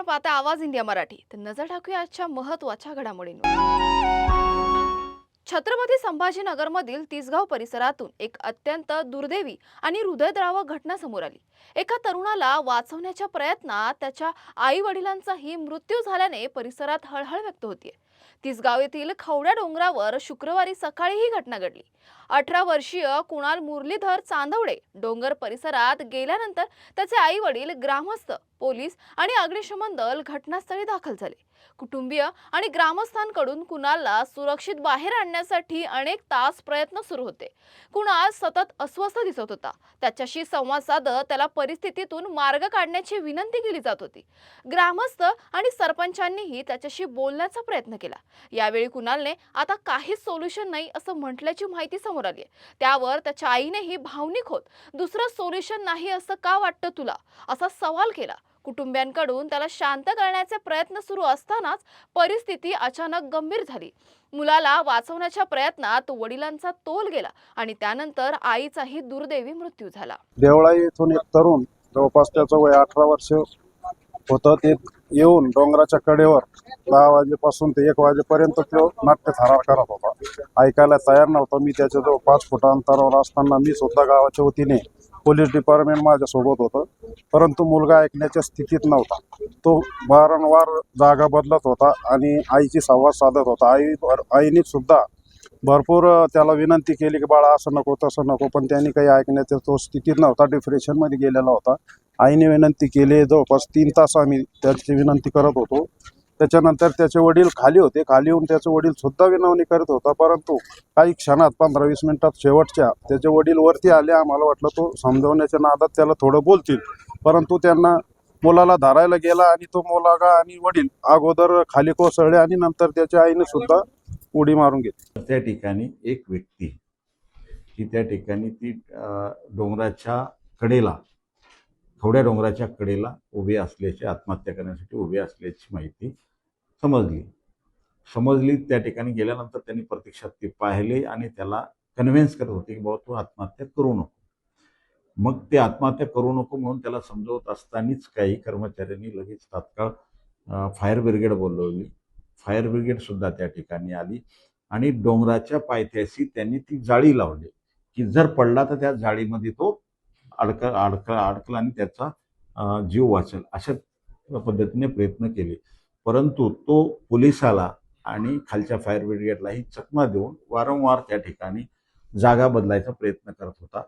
पाहता आवाज इंडिया मराठी. तर नजर टाकूया आजच्या महत्त्वाच्या घडामोडींवर. छत्रपती संभाजीनगरमधील तिसगाव परिसरातून एक अत्यंत दुर्दैवी आणि हृदयद्रावक घटना समोर आली. एका तरुणाला वाचवण्याच्या प्रयत्नात त्याच्या आई वडिलांचाही मृत्यू झाल्याने परिसरात हळहळ व्यक्त होतीये. तिसगाव येथील खवड्या डोंगरावर शुक्रवारी सकाळी ही घटना घडली. 18 वर्षीय कुणाल मुरलीधर चांदवडे डोंगर परिसरात गेल्यानंतर त्याचे आई वडील, ग्रामस्थ, पोलीस आणि अग्निशमन दल घटनास्थळी दाखल झाले. कुटुंबीय आणि ग्रामस्थांकडून कुणालला सुरक्षित बाहेर आणण्यासाठी अनेक तास प्रयत्न सुरू होते. कुणाल सतत अस्वस्थ दिसत होता. त्याच्याशी संवाद साधत त्याला परिस्थितीतून मार्ग काढण्याची विनंती केली जात होती. ग्रामस्थ आणि सरपंचांनीही त्याच्याशी बोलण्याचा प्रयत्न केला. यावेळी कुणालने आता काहीच सोल्युशन नाही असं म्हटल्याची माहिती समोर आली आहे. त्यावर त्याच्या आईनेही भावनिक होत दुसरं सोल्युशन नाही असं का वाटतं तुला, असा सवाल केला. कुटुंबियांकडून त्याला शांत करण्याचे प्रयत्न सुरू असतानाच परिस्थिती अचानक गंभीर झाली. मुलाला वाचवण्याच्या प्रयत्नात वडिलांचा तोल गेला आणि त्यानंतर आईचाही दुर्दैवी मृत्यू झाला. देवळाई येथून एक तरुण, जवळपास त्याचं वय 18 वर्ष होतं, ते येऊन डोंगराच्या कडेवर 10 वाजेपासून ते 1 वाजेपर्यंत तो नाट्य थरार करत होता. ऐकायला तयार नव्हता. मी त्याच्याजवळ 5 फूट अंतरावर असताना मी सुद्धा गावाच्या वतीने पोलीस डिपार्टमेंट माझ्यासोबत होतं, परंतु मुलगा ऐकण्याच्या स्थितीत नव्हता. तो वारंवार जागा बदलत होता आणि आईची संवाद साधत होता. आईने सुद्धा भरपूर त्याला विनंती केली की बाळा असं नको तसं नको, पण त्यांनी काही ऐकण्याच्या तो स्थितीत नव्हता, डिप्रेशनमध्ये गेलेला होता. आईने विनंती केली. जवळपास 3 तास आम्ही त्याची विनंती करत होतो. त्याच्यानंतर त्याचे वडील खाली होते. खाली येऊन त्याचे वडील सुद्धा विनवणी करत होता, परंतु काही क्षणात 15-20 मिनिटात शेवटच्या त्याचे वडील वरती आले. आम्हाला वाटलं तो समजवण्याच्या नादात त्याला थोडं बोलतील, परंतु त्यांना मुलाला धरायला गेला आणि तो मुलगा आणि वडील अगोदर खाली कोसळले आणि नंतर त्याच्या आईने सुद्धा उडी मारून घेतली. त्या ठिकाणी एक व्यक्ती की त्या ठिकाणी ती डोंगराच्या कडेला, थोड्या डोंगराच्या कडेला उभी असल्याची, आत्महत्या करण्यासाठी उभी असल्याची माहिती समजली. त्या ठिकाणी गेल्यानंतर त्यांनी प्रत्यक्षात ते पाहिले आणि त्याला कन्व्हिन्स करत होते की बाबा तू आत्महत्या करू नको. मग ते आत्महत्या करू नको म्हणून त्याला समजवत असतानाच काही कर्मचाऱ्यांनी लगेच तात्काळ फायर ब्रिगेड बोलवली. फायर ब्रिगेड सुद्धा त्या ठिकाणी आली आणि डोंगराच्या पायथ्याशी त्यांनी ती जाळी लावली की जर पडला तर त्या जाळीमध्ये तो अडकला आणि त्याचा जीव वाचेल, अशा पद्धतीने प्रयत्न केले. परंतु तो पोलिसाला आणि खालच्या फायर ब्रिगेडलाही चकमा देऊन वारंवार त्या ठिकाणी जागा बदलायचा प्रयत्न करत होता.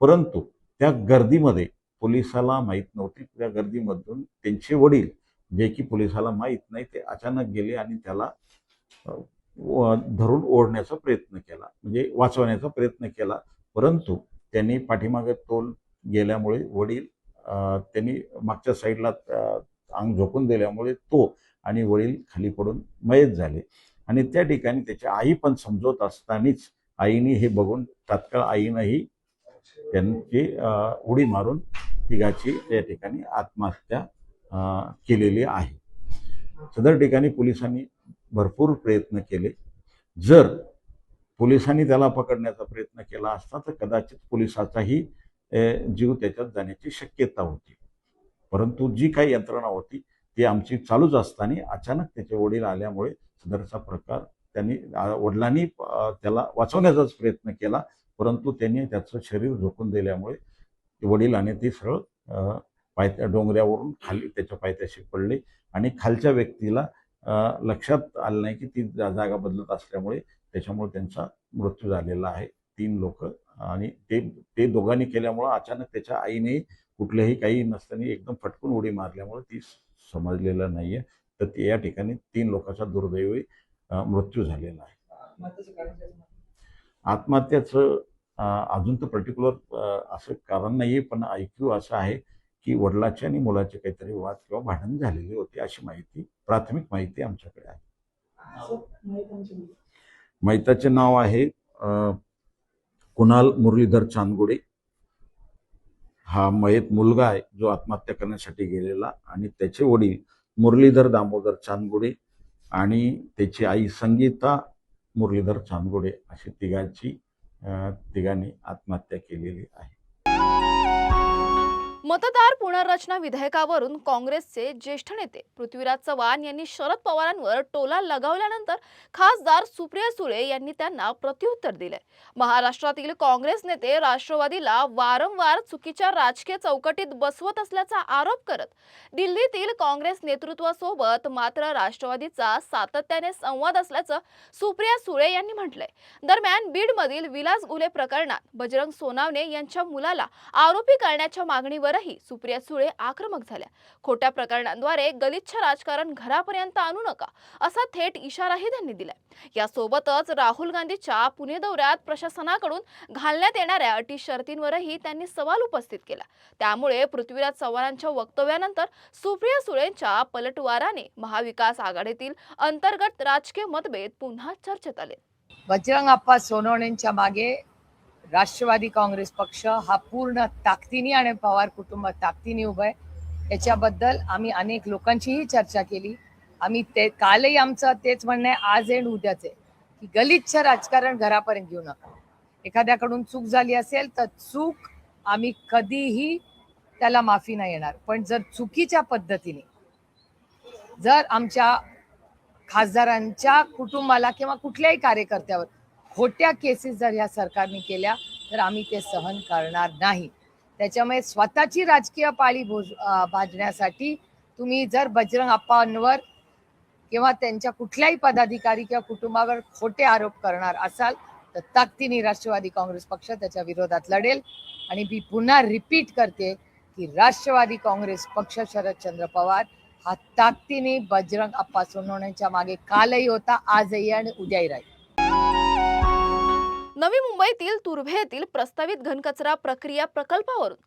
परंतु त्या गर्दीमध्ये पोलिसाला माहीत नव्हती. त्या गर्दीमधून त्यांचे वडील, जे की पोलिसाला माहीत नाही, ते अचानक गेले आणि त्याला धरून ओढण्याचा प्रयत्न केला, म्हणजे वाचवण्याचा प्रयत्न केला. परंतु त्यांनी पाठीमागे तोल गेल्यामुळे वडील त्यांनी मागच्या साईडला अंग झोकून दिल्यामुळे तो आणि वडील खाली पडून मयत झाले. आणि त्या ठिकाणी त्याची आई पण समजवत असतानाच आईने हे बघून तात्काळ आईनंही त्यांची उडी मारून तिघाची त्या ठिकाणी आत्महत्या केलेली आहे. सदर ठिकाणी पोलिसांनी भरपूर प्रयत्न केले. जर पोलिसांनी त्याला पकडण्याचा प्रयत्न केला असता तर कदाचित पोलिसाचाही जीव त्याच्यात जाण्याची शक्यता होती. परंतु जी काही यंत्रणा होती ती आमची चालूच असताना अचानक त्याचे वडील आल्यामुळे सदरचा प्रकार वडिलांनी त्याला वाचवण्याचाच प्रयत्न केला, परंतु त्यांनी त्याचं शरीर झोकून दिल्यामुळे वडिलांनी ती सरळ डोंगरावरून खाली त्याच्या पायथ्याशी पडले आणि खालच्या व्यक्तीला लक्षात आलं नाही की ती जागा बदलत असल्यामुळे त्याच्यामुळे त्यांचा मृत्यू झालेला आहे. 3 लोक आणि ते दोघांनी केल्यामुळं अचानक त्याच्या आईने कुठल्याही काही नसताना एकदम फटकून उडी मारल्यामुळे ती समजलेलं नाहीये. तर ते या ठिकाणी 3 लोकांचा दुर्दैवी मृत्यू झालेला आहे. आत्महत्याचं अजून तर पर्टिक्युलर असं कारण नाहीये, पण ऐक्यू असं आहे की वडिलाचे आणि मुलाचे काहीतरी वाद किंवा भांडण झालेली होती, अशी माहिती, प्राथमिक माहिती आमच्याकडे आहे. मयताचे नाव आहे कुणाल मुरलीधर चांदगुडे. हा मयत मुलगा आहे जो आत्महत्या करण्यासाठी गेलेला, आणि त्याचे वडील मुरलीधर दामोदर चांदगुडे आणि त्याची आई संगीता मुरलीधर चांदगुडे, अशी तिघांनी आत्महत्या केलेली आहे. मतदार पुनर्रचना विधेयकावरून काँग्रेसचे ज्येष्ठ नेते पृथ्वीराज चव्हाण यांनी शरद पवारांवर टोला लगावल्यानंतर खासदार सुप्रिया सुळे यांनी त्यांना प्रत्युत्तर दिले. महाराष्ट्रातील काँग्रेस नेते राष्ट्रवादीला वारंवार चुकीच्या राजकीय चौकटीत बसवत असल्याचा आरोप करत दिल्लीतील काँग्रेस नेतृत्वासोबत मात्र राष्ट्रवादीचा सातत्याने संवाद असल्याचं सुप्रिया सुळे यांनी म्हटलंय. दरम्यान बीडमधील विलास गुले प्रकरणात बजरंग सोनावणे यांच्या मुलाला आरोपी करण्याच्या मागणीवरही सुप्रिया सुळे आक्रमक झाल्या. खोट्या प्रकरणांद्वारे गलिच्छ राजकारण घरापर्यंत आणू नका असा थेट इशाराही त्यांनी दिलाय. यासोबतच राहुल गांधीच्या पुणे दौऱ्यात प्रशासनाकडून घालण्यात येणाऱ्या अटी शर्तींवरही त्यांनी सवाल उपस्थित केला. त्यामुळे पृथ्वीराज चव्हाणांच्या वक्तव्यानंतर सुप्रिया सुळेंच्या पलटवाराने महाविकास आघाडीतील अंतर्गत राजकीय मतभेद पुन्हा चर्चेत आले. बजरंग अप्पा सोनवणेंच्या मागे राष्ट्रवादी काँग्रेस पक्ष हा पूर्ण ताकदीने आणि पवार कुटुंब ताकदीने उभं आहे. याच्याबद्दल आम्ही अनेक लोकांचीही चर्चा केली. आम्ही ते कालही आमचं तेच म्हणणं आहे, आज आहे उद्याच आहे, की गलिच्छ राजकारण घरापर्यंत घेऊ नका. एखाद्याकडून चूक झाली असेल तर चूक आम्ही कधीही त्याला माफी नाही येणार. पण जर चुकीच्या पद्धतीने जर आमच्या खासदारांच्या कुटुंबाला किंवा कुठल्याही कार्यकर्त्यावर खोट्या केसेस जर या सरकारने केल्या तर आम्ही ते सहन करणार नाही. त्याच्यामुळे स्वतःची राजकीय पाळी भाजण्यासाठी तुम्ही जर बजरंग अप्पांवर किंवा त्यांच्या कुठल्याही पदाधिकारी किंवा कुटुंबावर खोटे आरोप करणार असाल तर ताकदीने राष्ट्रवादी काँग्रेस पक्ष त्याच्या विरोधात लढेल. आणि मी पुन्हा रिपीट करते की राष्ट्रवादी काँग्रेस पक्ष शरदचंद्र पवार हा ताकदीने बजरंग अप्पा सोनवणेंच्या मागे कालही होता, आजही आणि उद्याही राहील. नवी मुंबईतील तुर्भे येथील प्रस्तावित घनकचरा प्रक्रिया प्रकल्पावरून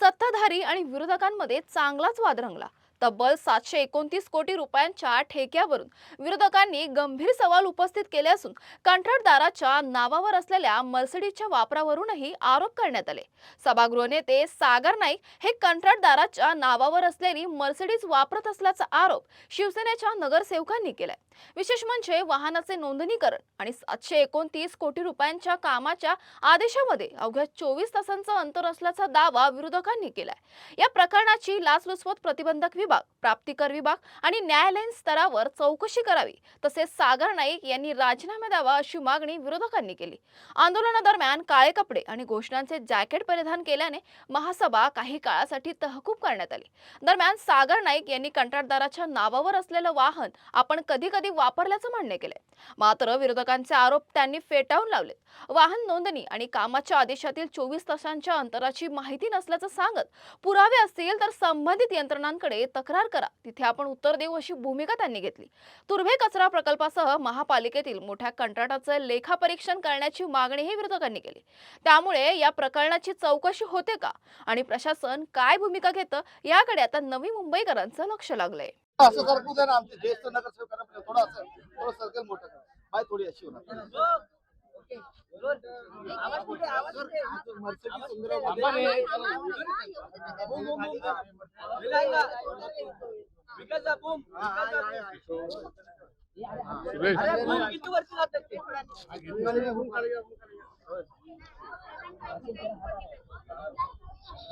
सत्ताधारी आणि विरोधकांमध्ये चांगलाच वाद रंगला. तब्बल 729 कोटी रुपयांच्या ठेक्यावरून विरोधकांनी गंभीर सवाल उपस्थित केले असून कंत्राटदाराच्या नावावर असलेल्या मर्सिडीजच्या वापरावरूनही आरोप करण्यात आले. सभागृह नेते सागर नाईक हे कंत्राटदाराच्या नावावर असलेली मर्सिडीज वापरत असल्याचा आरोप शिवसेनेच्या नगरसेवकांनी केलाय. विशेष म्हणजे वाहनाचे नोंदणीकरण आणि 729 कोटी रुपयांच्या कामाच्या आदेशामध्ये अवघ्या 24 तासांचं अंतर असल्याचा दावा विरोधकांनी केलाय. या प्रकरणाची लाचलुचपत प्रतिबंधक विभाग, प्राप्तिकर विभाग आणि न्यायालयीन स्तरावर चौकशी करावी तसेच सागर नाईक यांनी राजीनामा द्यावा अशी मागणी विरोधकांनी केली. आंदोलनादरम्यान काळे कपडे आणि घोषणांचे जॅकेट परिधान केल्याने महासभा काही काळासाठी तहकूब करण्यात आली. दरम्यान सागर नाईक यांनी कंत्राटदाराच्या नावावर असलेलं वाहन आपण कधी कधी वापरल्याचं म्हणणे केले. मात्र विरोधकांचे आरोप त्यांनी फेटाळून लावले. वाहन नोंदणी आणि कामाच्या आदेशातील 24 तासांच्या अंतराची माहिती नसल्याचं सांगत पुरावे असतील तर संबंधित यंत्रणांकडे तक्रार करा, तिथे आपण उत्तर देऊ अशी भूमिका त्यांनी घेतली. तुर्भे कचरा प्रकल्पासह महापालिकेतील मोठ्या कंत्राटाचं लेखापरीक्षण करण्याची मागणीही विरोधकांनी केली. त्यामुळे या प्रकरणाची चौकशी होते का आणि प्रशासन काय भूमिका घेतं याकडे आता नवी मुंबईकरांचं लक्ष लागलंय. असं सरकू द्या ना, आमचे ज्येष्ठ नगरसेवकांना थोडं सर्कल मोठं करा, बाय थोडी अशी होणार.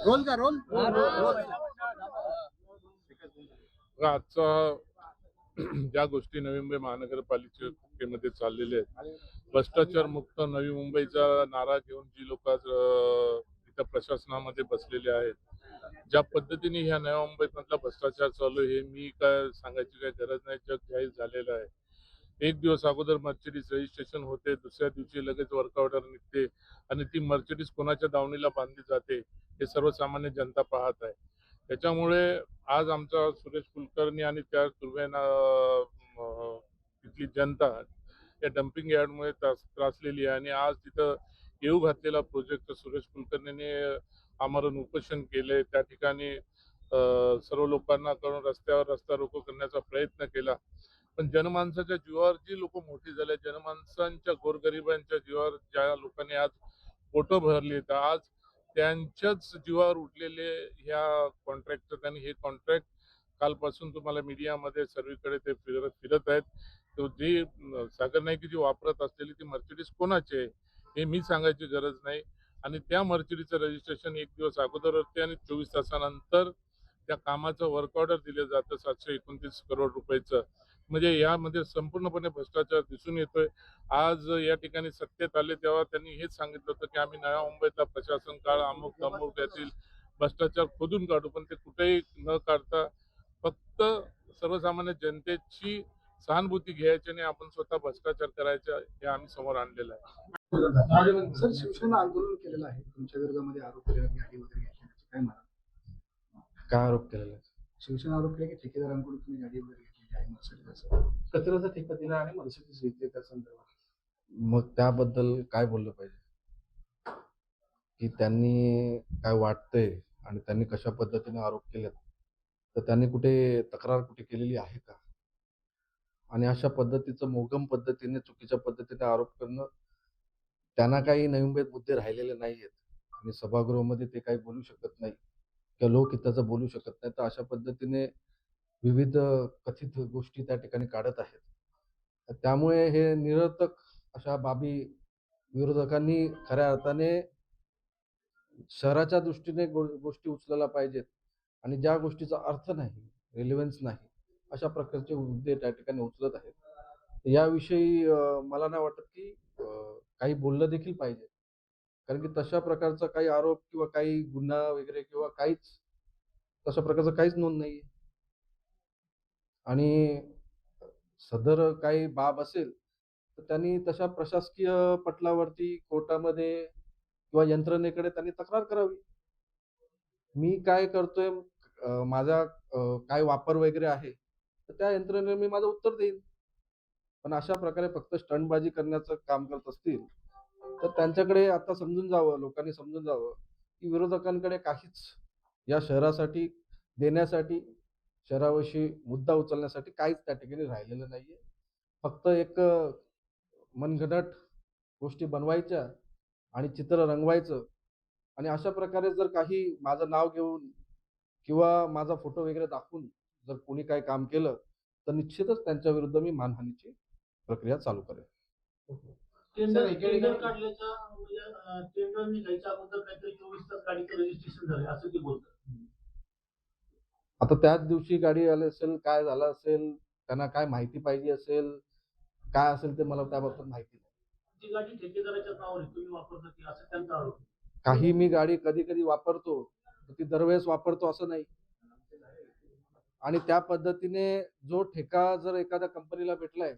रोल का रोल आजचा ज्या गोष्टी नवी मुंबई महानगरपालिकेमध्ये चाललेल्या आहेत, भ्रष्टाचार मुक्त नवी मुंबईचा नारा घेऊन जी लोक इथं प्रशासनामध्ये बसलेले आहेत, ज्या पद्धतीने ह्या नव्या मुंबईमधला भ्रष्टाचार चालू आहे हे मी काय सांगायची काही गरज नाही, जग जाहीर झालेलं आहे. एक दिवस अगोदर मर्सिडीज रजिस्ट्रेशन होते, दुसऱ्या दिवशी लगेच वर्क ऑर्डर निघते आणि ती मर्सिडीज कोणाच्या दावणीला बांधली जाते हे सर्वसामान्य जनता पाहत आहे. त्याच्यामुळे आज आमचा सुरेश कुलकर्णी आणि त्या तुर्भ्याना तिथली जनता या डम्पिंग यार्डमुळे त्रासलेली आहे आणि आज तिथं येऊ घातलेला प्रोजेक्ट सुरेश कुलकर्णीने आमरण उपोषण केले. त्या ठिकाणी सर्व लोकांना करून रस्त्यावर रस्ता रोको करण्याचा प्रयत्न केला. पण जनमानसाच्या जीवावर जी लोक मोठी झाले, जनमानसांच्या गोरगरिबांच्या जीवावर ज्या लोकांनी आज पोटं भरली, तर आज त्यांच्याच जीवावर उठलेले ह्या कॉन्ट्रॅक्टर आणि हे कॉन्ट्रॅक्ट कालपासून तुम्हाला मीडियामध्ये सर्वीकडे ते फिरत आहेत. तो जी सागर नाईक जी वापरत असलेली ती मर्सिडीज कोणाची आहे हे मी सांगायची गरज नाही. आणि त्या मर्चडीचं रजिस्ट्रेशन 1 दिवस अगोदरवरती आणि 24 तासानंतर त्या कामाचं वर्क ऑर्डर दिलं जातं 729 करोड रुपयाचं. म्हणजे यामध्ये संपूर्णपणे भ्रष्टाचार दिसून येतोय. आज या ठिकाणी सत्तेत आले तेव्हा त्यांनी हेच सांगितलं होतं, की आम्ही नव्या मुंबईतला प्रशासन काळ अमुक-तमुक यातील भ्रष्टाचार खोदून काढू. पण ते कुठेही न काढता फक्त सर्वसामान्य जनतेची सहानुभूती घ्यायची आणि आपण स्वतः भ्रष्टाचार करायचा हे आम्ही समोर आणलेलं आहे. सर शिवसेना आंदोलन केलेलं आहे तुमच्या विरोधामध्ये आरोप केलेला गाडी वगैरे घेतल्याचे काय म्हणा काय आरोप केलेला आहे? शिवसेना आरोप केला की ठेकेदारांकडून तुम्ही गाडी वगैरे घेतलेली आहे मर्सिडीज कचऱ्याचा ठेका दिला आणि मर्सिडीज घेतली त्या संदर्भात मग त्याबद्दल काय बोललं पाहिजे की त्यांनी काय वाटतंय आणि त्यांनी कशा पद्धतीने आरोप केलेत तर त्यांनी कुठे तक्रार कुठे केलेली आहे का आणि अशा पद्धतीचं मोगम पद्धतीने चुकीच्या पद्धतीने आरोप करणं त्यांना काही नवी मुंबईत मुद्दे राहिलेले नाहीयेत आणि सभागृहामध्ये ते काही बोलू शकत नाही किंवा लोकहिताचं बोलू शकत नाही तर अशा पद्धतीने विविध कथित गोष्टी त्या ठिकाणी काढत आहेत तर त्यामुळे हे निरर्थक अशा बाबी विरोधकांनी खऱ्या अर्थाने शहराच्या दृष्टीने गोष्टी उचलायला पाहिजेत आणि ज्या गोष्टीचा अर्थ नाही रिलेव्हन्स नाही अशा प्रकारचे मुद्दे त्या ठिकाणी उचलत आहेत तर याविषयी मला नाही वाटत की काही बोललं देखील पाहिजे कारण की तशा प्रकारचा काही आरोप किंवा काही गुन्हा वगैरे किंवा काहीच तशा प्रकारचं काहीच नोंद नाहीये आणि सदर काही बाब असेल तर त्यांनी तशा प्रशासकीय पटलावरती कोर्टामध्ये किंवा यंत्रणेकडे त्यांनी तक्रार करावी मी काय करतोय माझा काय वापर वगैरे आहे तर त्या यंत्रणेला मी माझं उत्तर देईन पण अशा प्रकारे फक्त स्टंटबाजी करण्याचं काम करत असतील तर त्यांच्याकडे आता समजून जावं लोकांनी समजून जावं की विरोधकांकडे काहीच या शहरासाठी देण्यासाठी शहराविषयी मुद्दा उचलण्यासाठी काहीच त्या ठिकाणी राहिलेलं नाहीये फक्त एक मनगडत गोष्टी बनवायच्या आणि चित्र रंगवायचं आणि अशा प्रकारे जर काही माझं नाव घेऊन किंवा माझा फोटो वगैरे दाखवून जर कोणी काही काम केलं तर निश्चितच त्यांच्या विरुद्ध मी मानहानीची प्रक्रिया चालू करेन टेंडर काढल्याच्या म्हणजे टेंडर निघायच्या अगोदर काहीतरी 24 तास गाडीचं रजिस्ट्रेशन झालं असं ते बोलतात. आता त्याच दिवशी गाडी आली असेल काय झालं असेल त्यांना काय माहिती पाहिजे असेल काय असेल ते मला त्याबाबत माहिती नाही ती गाडी ठेकेदाराच्या नावावर आहे, तुम्ही वापरता ती असं त्यांचा आरोप आहे. काही मी गाडी कधी कधी वापरतो तर ती दरवेळेस वापरतो असं नाही आणि त्या पद्धतीने जो ठेका जर एखाद्या कंपनीला भेटलाय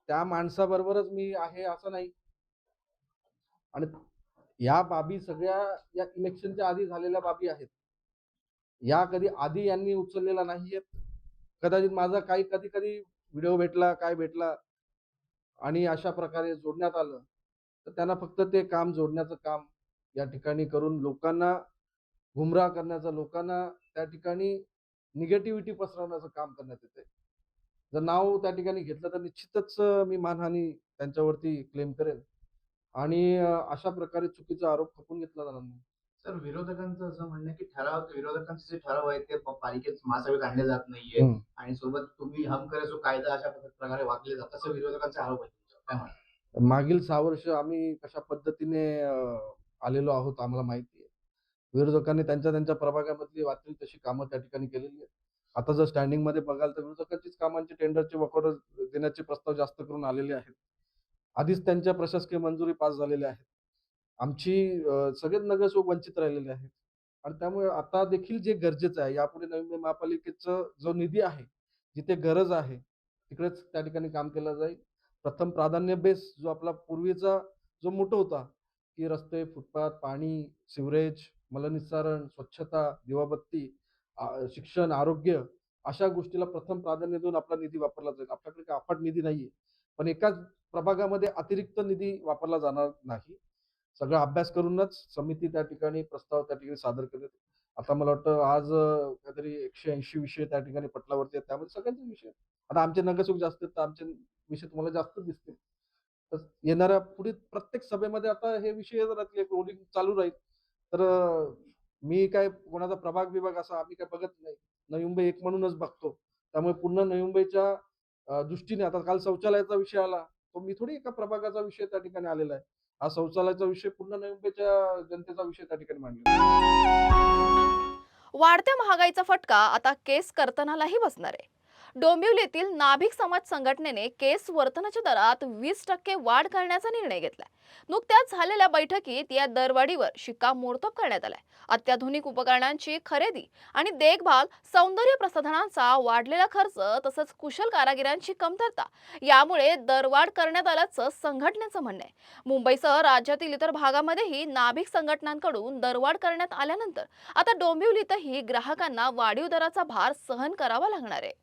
त्या माणसाबरोबरच मी आहे असं नाही आणि या बाबी सगळ्या या इलेक्शनच्या आधी झालेल्या बाबी आहेत या कधी आधी यांनी उचललेला नाहीयेत कदाचित माझा काही कधी कधी व्हिडिओ भेटला काय भेटला आणि अशा प्रकारे जोडण्यात आलं तर त्यांना फक्त ते काम जोडण्याचं काम या ठिकाणी करून लोकांना गुमराह करण्याचं लोकांना त्या ठिकाणी निगेटिव्हिटी पसरवण्याचं काम करण्यात येते जर नाव त्या ठिकाणी घेतलं तर निश्चितच मी मानहानी त्यांच्यावरती क्लेम करेल आणि अशा प्रकारे चुकीचा आरोप खपून घेतला जाणार नाही सर विरोधकांचं असं म्हणणं आहे की विरोधकांचे जे ठराव आहेत ते पालिकेत महासभेत आणले जात नाहीये आणि सोबत तुम्ही हम करे सो कायदा अशा प्रकारे वागले जातात असं विरोधकांचे आरोप आहेत काय म्हणतात मागील 6 वर्ष आम्ही कशा पद्धतीने आलेलो आहोत आम्हाला माहिती आहे विरोधकांनी त्यांच्या त्यांच्या प्रभागामधली वाटतील तशी कामं त्या ठिकाणी केलेली आहेत आता जर स्टँडिंग मध्ये बघाल तर विरोधकांचीच कामांचे टेंडरचे वर्कऑर्डर देण्याचे प्रस्ताव जास्त करून आलेले आहेत आधीच त्यांच्या प्रशासकीय मंजुरी पास झालेल्या आहेत आमची सगळेच नगरसेवक वंचित राहिलेले आहेत आणि त्यामुळे आता देखील जे गरजेचं आहे यापुढे नवी मुंबई महापालिकेचा जो निधी आहे जिथे गरज आहे तिकडेच त्या ठिकाणी काम केलं जाईल प्रथम प्राधान्य बेस जो आपला पूर्वीचा जो मोठा होता की रस्ते फुटपाथ पाणी सिवरेज मलनिस्सारण स्वच्छता दिवाबत्ती शिक्षण आरोग्य अशा गोष्टीला प्रथम प्राधान्य देऊन आपला निधी वापरला जाईल आपल्याकडे काही अफाट निधी नाहीये पण एकाच प्रभागामध्ये अतिरिक्त निधी वापरला जाणार नाही सगळा अभ्यास करूनच समिती त्या ठिकाणी प्रस्ताव त्या ठिकाणी सादर करत आता मला वाटतं आज काहीतरी 180 विषय त्या ठिकाणी पटलावरती आहेत त्यामध्ये सगळ्यांचे विषय आता आमचे नगरसेवक जास्त आहेत तर आमचे विषय तुम्हाला जास्त दिसतील तर येणाऱ्या पुढील प्रत्येक सभेमध्ये आता हे विषय रोलिंग चालू राहील तर मी काय कोणाचा प्रभाग विभाग असा आम्ही काय बघत नाही नवी मुंबई एक म्हणूनच बघतो त्यामुळे पूर्ण नवी मुंबईच्या दृष्टीने आता काल शौचालयाचा विषय आला तो मी थोडी एका प्रभागाचा विषय त्या ठिकाणी आलेला आहे हा शौचालयाचा विषय पूर्ण नवी मुंबईच्या जनतेचा विषय त्या ठिकाणी मांडला. वाढत्या महागाईचा फटका आता केस कर्तनालाही बसणार आहे. डोंबिवलीतील नाभिक समाज संघटनेने केस वर्तनाच्या दरात 20% वाढ करण्याचा निर्णय घेतलाय. नुकत्याच झालेल्या बैठकीत या दरवाढीवर शिक्कामोर्तब करण्यात आलाय. अत्याधुनिक उपकरणांची खरेदी आणि देखभाल, सौंदर्य प्रसाधनांचा वाढलेला खर्च तसंच कुशल कारागिरांची कमतरता यामुळे दरवाढ करण्यात आल्याचं संघटनेचं म्हणणं आहे. मुंबईसह राज्यातील इतर भागामध्येही नाभिक संघटनांकडून दरवाढ करण्यात आल्यानंतर आता डोंबिवलीतही ग्राहकांना वाढीव दराचा भार सहन करावा लागणार आहे.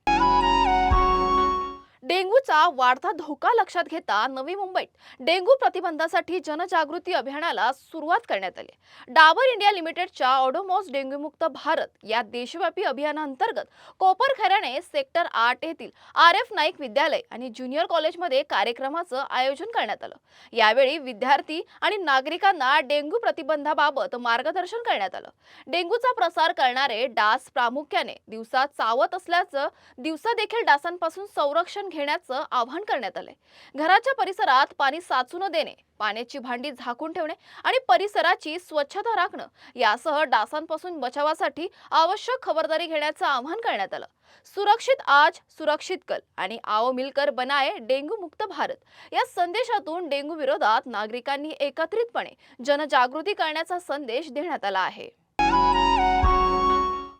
डेंग्यूचा वाढता धोका लक्षात घेता नवी मुंबईत डेंग्यू प्रतिबंधासाठी जनजागृती अभियानाला सुरुवात करण्यात आली. डाबर इंडिया लिमिटेडच्या ओडोमॉस डेंग्यूमुक्त भारत या देशव्यापी अभियानांतर्गत कोपरखैरणे सेक्टर 8 येथील RF नाईक विद्यालय आणि ज्युनियर कॉलेजमध्ये कार्यक्रमाचं आयोजन करण्यात आलं. यावेळी विद्यार्थी आणि नागरिकांना डेंग्यू प्रतिबंधाबाबत मार्गदर्शन करण्यात आलं. डेंग्यूचा प्रसार करणारे डास प्रामुख्याने दिवसा चावत असल्याचं दिवसा देखील डासांपासून संरक्षण घेण्याचं आवाहन करण्यात आलंय. घराच्या परिसरात पाणी साचू न देणे, पाण्याची भांडी झाकून ठेवणे आणि परिसराची स्वच्छता राखणं यासह डासांपासून बचावासाठी आवश्यक खबरदारी घेण्याचं आवाहन करण्यात आलं. सुरक्षित आज, सुरक्षित कल आणि आओ मिलकर बनाए डेंग्यू मुक्त भारत या संदेशातून डेंग्यू विरोधात नागरिकांनी एकत्रितपणे जनजागृती करण्याचा संदेश देण्यात आला आहे.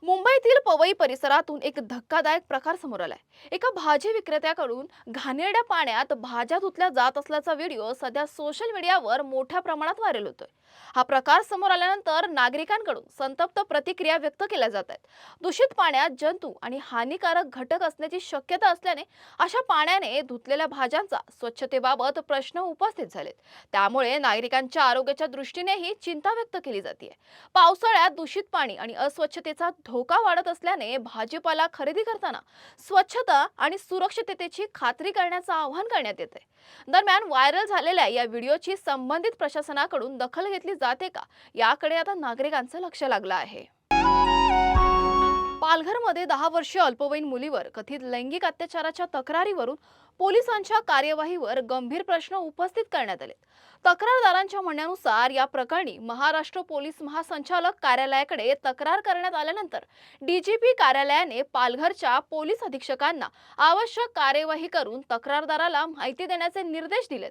मुंबईतील पवई परिसरातून एक धक्कादायक प्रकार समोर आलाय. एका भाजी विक्रेत्याकडून घाणेरड्या पाण्यात भाज्या धुतल्या जात असल्याचा व्हिडिओ सध्या सोशल मीडियावर मोठ्या प्रमाणात व्हायरल होतोय. हा प्रकार समोर आल्यानंतर नागरिकांकडून संतप्त प्रतिक्रिया व्यक्त केल्या जात आहेत. दूषित पाण्यात जंतू आणि हानिकारक घटक असण्याची शक्यता असल्याने अशा पाण्याने धुतलेल्या भाज्यांचा स्वच्छतेबाबत प्रश्न उपस्थित झालेत. त्यामुळे नागरिकांच्या आरोग्याच्या दृष्टीनेही चिंता व्यक्त केली जाते. पावसाळ्यात दूषित पाणी आणि अस्वच्छतेचा धोका वाढत असल्याने भाजीपाला खरेदी करताना स्वच्छता आणि सुरक्षिततेची खात्री करण्याचं आवाहन करण्यात येते. दरम्यान व्हायरल झालेल्या या व्हिडिओची संबंधित प्रशासनाकडून दखल घेतली जाते का याकडे आता नागरिकांचं लक्ष लागलं आहे. पालघरमध्ये 10 वर्षीय अल्पवयीन मुलीवर कथित लैंगिक अत्याचाराच्या तक्रारीवरून पोलिसांच्या कार्यवाहीवर गंभीर प्रश्न उपस्थित करण्यात आले. तक्रारदारांच्या म्हणण्यानुसार या प्रकरणी महाराष्ट्र पोलीस महासंचालक कार्यालयाकडे तक्रार करण्यात आल्यानंतर DGP कार्यालयाने पालघरच्या पोलीस अधीक्षकांना आवश्यक कार्यवाही करून तक्रारदाराला माहिती देण्याचे निर्देश दिलेत.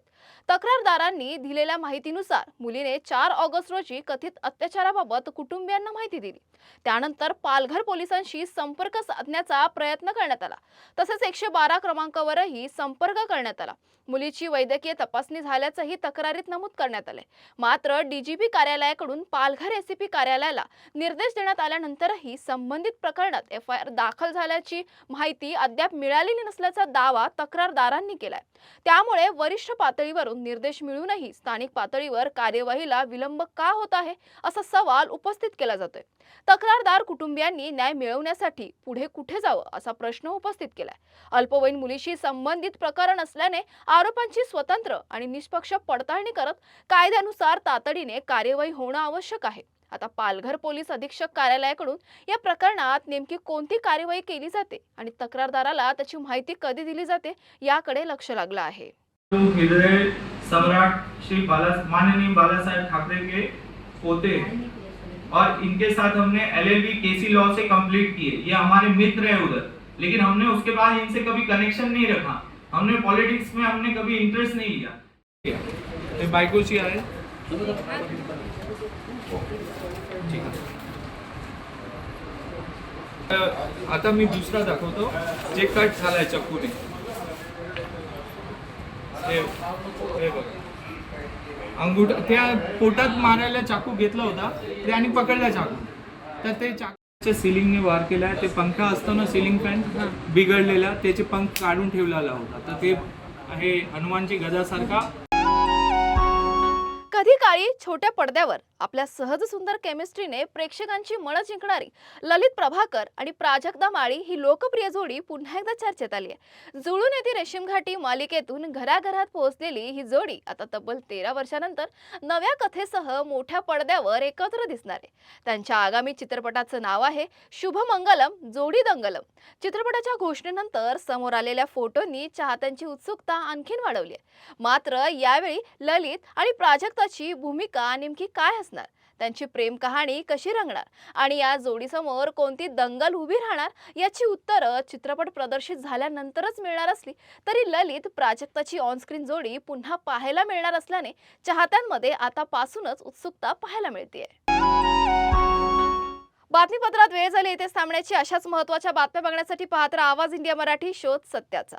तक्रारदारांनी दिलेल्या माहितीनुसार मुलीने 4 ऑगस्ट रोजी कथित अत्याचाराबाबत कुटुंबियांना माहिती दिली. त्यानंतर पालघर पोलिसांशी संपर्क साधण्याचा प्रयत्न करण्यात आला. तसेच 112 क्रमांकावरही संपर्क करण्यात आला. मुलीची वैद्यकीय तपासणी झाल्याचंही तक्रारीत नमूद करण्यात आले. मात्र DGP कार्यालयाकडून पालघर ACP कार्यालयाला निर्देश देण्यात आल्यानंतरही संबंधित प्रकरणात FIR दाखल झाल्याची माहिती अद्याप मिळालेली नसल्याचा दावा तक्रारदारांनी केलाय. त्यामुळे वरिष्ठ पातळीवरून निर्देश मिळूनही स्थानिक पातळीवर कार्यवाहीला विलंब का होत आहे असा सवाल उपस्थित केला जातोय. तक्रारदार कुटुंबियांनी न्याय मिळवण्यासाठी पुढे कुठे जावं असा प्रश्न उपस्थित केलाय. अल्पवयीन मुलीशी संबंधित प्रकरण असल्याने आरोपांची स्वतंत्र आणि निष्पक्ष पडताळणी करत कायद्यानुसार तातडीने कार्यवाही होणं आवश्यक आहे. आता पालघर पोलीस अधीक्षक कार्यालयाकडून या प्रकरणात नेमकी कोणती कार्यवाही केली जाते आणि तक्रारदाराला त्याची माहिती कधी दिली जाते याकडे लक्ष लागलं आहे. हृदय सम्राट श्री माननीय बाला साहेब ठाकरे के पोते और इनके साथ हमने LLB KC लॉ से कंप्लीट किए. ये हमारे मित्र है उधर, लेकिन हमने उसके बाद इनसे कभी कनेक्शन नहीं रखा. हमने पॉलिटिक्स में हमने कभी इंटरेस्ट नहीं लिया. ये बायकोची आहे. आता मी दुसरा दाखवतो जे कट झालाय चक्कूने. हे बघा, अंगूठा त्या पोटात मारायला चाकू घेतला होता त्याने पकडला चाकू, तर ते चाकूच्या सिलिंगने वार केला. ते पंखा असतो ना सिलिंग फॅन बिघडलेला, त्याचे पंख काढून ठेवलेला होता. तर ते आहे हनुमानची गदासारखा. कधी काळी छोट्या पडद्यावर आपल्या सहज सुंदर केमिस्ट्रीने प्रेक्षकांची मनं जिंकणारी ललित प्रभाकर आणि प्राजक्ता माळी ही लोकप्रिय जोडी पुन्हा एकदा चर्चेत आली आहे. जुळून येती रेशीम घाटी मालिकेतून घराघरात पोहोचलेली ही जोडी आता तब्बल 13 वर्षानंतर नव्या कथेसह मोठ्या पडद्यावर एकत्र दिसणार आहे. त्यांच्या आगामी चित्रपटाचं नाव आहे शुभमंगलम जोडी दंगलम. चित्रपटाच्या घोषणेनंतर समोर आलेल्या फोटोंनी चाहत्यांची उत्सुकता आणखीन वाढवली आहे. मात्र यावेळी ललित आणि प्राजक्ताची भूमिका नेमकी काय असणार, त्यांची प्रेम कहाणी कशी रंगणार आणि या जोडीसमोर कोणती दंगल उभी राहणार याची उत्तरं चित्रपट प्रदर्शित झाल्यानंतरच मिळणार असली तरी ललित प्राजक्ताची ऑनस्क्रीन जोडी पुन्हा पाहायला मिळणार असल्याने चाहत्यांमध्ये आतापासूनच उत्सुकता पाहायला मिळते. बातमीपत्रात वेळ झाली इथेच थांबण्याची. अशाच महत्त्वाच्या बातम्या बघण्यासाठी पाहत राहा आवाज इंडिया मराठी, शोध सत्याचा.